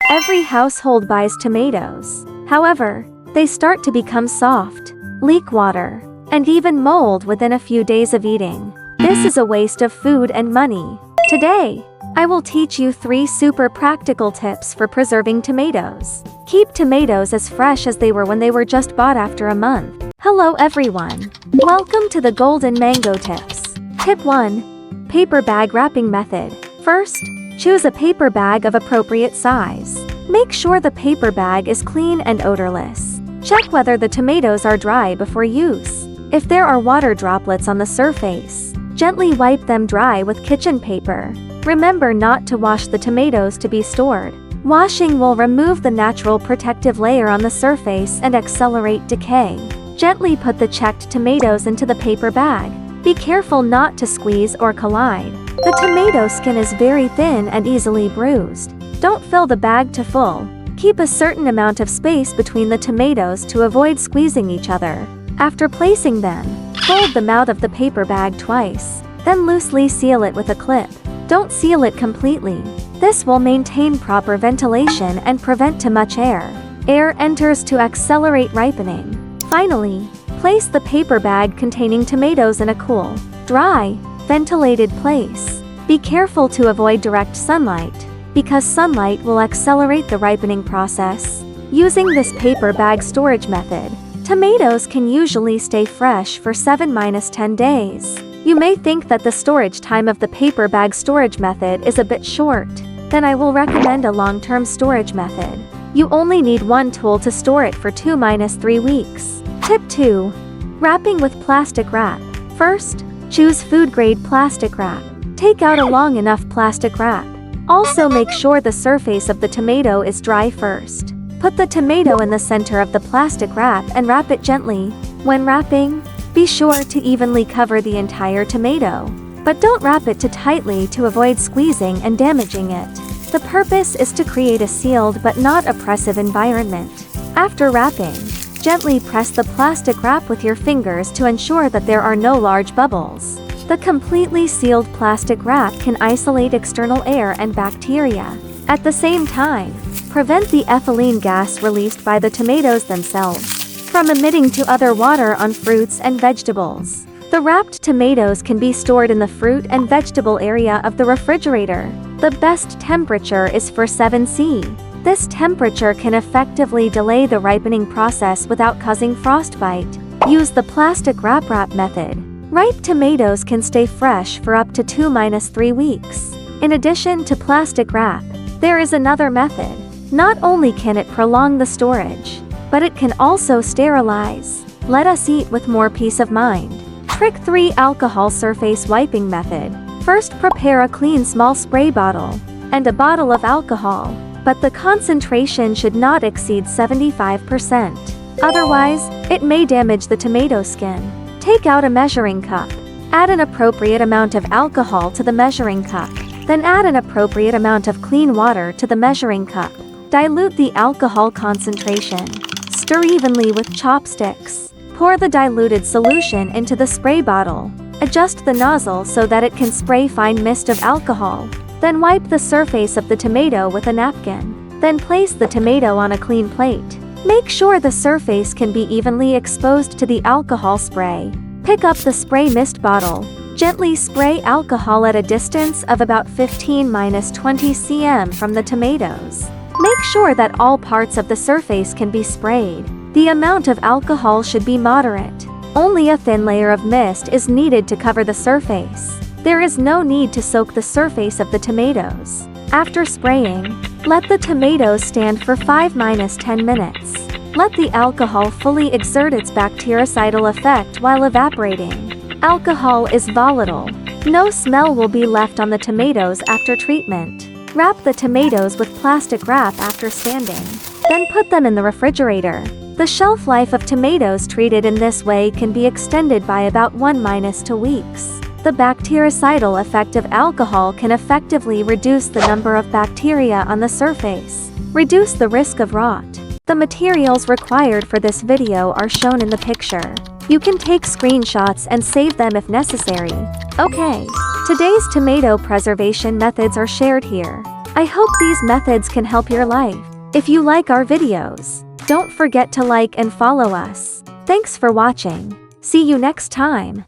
Every household buys tomatoes. However, they start to become soft, leak water, and even mold within a few days of eating. This is a waste of food and money. Today, I will teach you 3 super practical tips for preserving tomatoes. Keep tomatoes as fresh as they were when they were just bought after a month. Hello everyone. Welcome to the Golden Mango Tips. Tip 1. Paper bag wrapping method. First, choose a paper bag of appropriate size. Make sure the paper bag is clean and odorless. Check whether the tomatoes are dry before use. If there are water droplets on the surface, gently wipe them dry with kitchen paper. Remember not to wash the tomatoes to be stored. Washing will remove the natural protective layer on the surface and accelerate decay. Gently put the checked tomatoes into the paper bag. Be careful not to squeeze or collide. The tomato skin is very thin and easily bruised. Don't fill the bag to full. Keep a certain amount of space between the tomatoes to avoid squeezing each other. After placing them, fold them out of the paper bag twice. Then loosely seal it with a clip. Don't seal it completely. This will maintain proper ventilation and prevent too much air. Air enters to accelerate ripening. Finally, place the paper bag containing tomatoes in a cool, dry, ventilated place. Be careful to avoid direct sunlight, because sunlight will accelerate the ripening process. Using this paper bag storage method, tomatoes can usually stay fresh for 7-10 days. You may think that the storage time of the paper bag storage method is a bit short. Then I will recommend a long-term storage method. You only need one tool to store it for 2-3 weeks. Tip 2. Wrapping with plastic wrap. First, choose food-grade plastic wrap. Take out a long enough plastic wrap. Also make sure the surface of the tomato is dry first. Put the tomato in the center of the plastic wrap and wrap it gently. When wrapping, be sure to evenly cover the entire tomato, but don't wrap it too tightly to avoid squeezing and damaging it. The purpose is to create a sealed but not oppressive environment. After wrapping, gently press the plastic wrap with your fingers to ensure that there are no large bubbles. The completely sealed plastic wrap can isolate external air and bacteria. At the same time, prevent the ethylene gas released by the tomatoes themselves from emitting to other water on fruits and vegetables. The wrapped tomatoes can be stored in the fruit and vegetable area of the refrigerator. The best temperature is for 7°C. This temperature can effectively delay the ripening process without causing frostbite. Use the plastic wrap method. Ripe tomatoes can stay fresh for up to 2-3 weeks. In addition to plastic wrap, there is another method. Not only can it prolong the storage, but it can also sterilize. Let us eat with more peace of mind. Trick 3. Alcohol surface wiping method. First, prepare a clean small spray bottle and a bottle of alcohol, but the concentration should not exceed 75%. Otherwise, it may damage the tomato skin. Take out a measuring cup. Add an appropriate amount of alcohol to the measuring cup. Then add an appropriate amount of clean water to the measuring cup. Dilute the alcohol concentration. Stir evenly with chopsticks. Pour the diluted solution into the spray bottle. Adjust the nozzle so that it can spray fine mist of alcohol. Then wipe the surface of the tomato with a napkin. Then place the tomato on a clean plate. Make sure the surface can be evenly exposed to the alcohol spray. Pick up the spray mist bottle. Gently spray alcohol at a distance of about 15-20 cm from the tomatoes. Make sure that all parts of the surface can be sprayed. The amount of alcohol should be moderate. Only a thin layer of mist is needed to cover the surface. There is no need to soak the surface of the tomatoes. After spraying, let the tomatoes stand for 5-10 minutes. Let the alcohol fully exert its bactericidal effect while evaporating. Alcohol is volatile. No smell will be left on the tomatoes after treatment. Wrap the tomatoes with plastic wrap after standing. Then put them in the refrigerator. The shelf life of tomatoes treated in this way can be extended by about 1-2 weeks. The bactericidal effect of alcohol can effectively reduce the number of bacteria on the surface. Reduce the risk of rot. The materials required for this video are shown in the picture. You can take screenshots and save them if necessary. Okay, today's tomato preservation methods are shared here. I hope these methods can help your life. If you like our videos, don't forget to like and follow us. Thanks for watching. See you next time.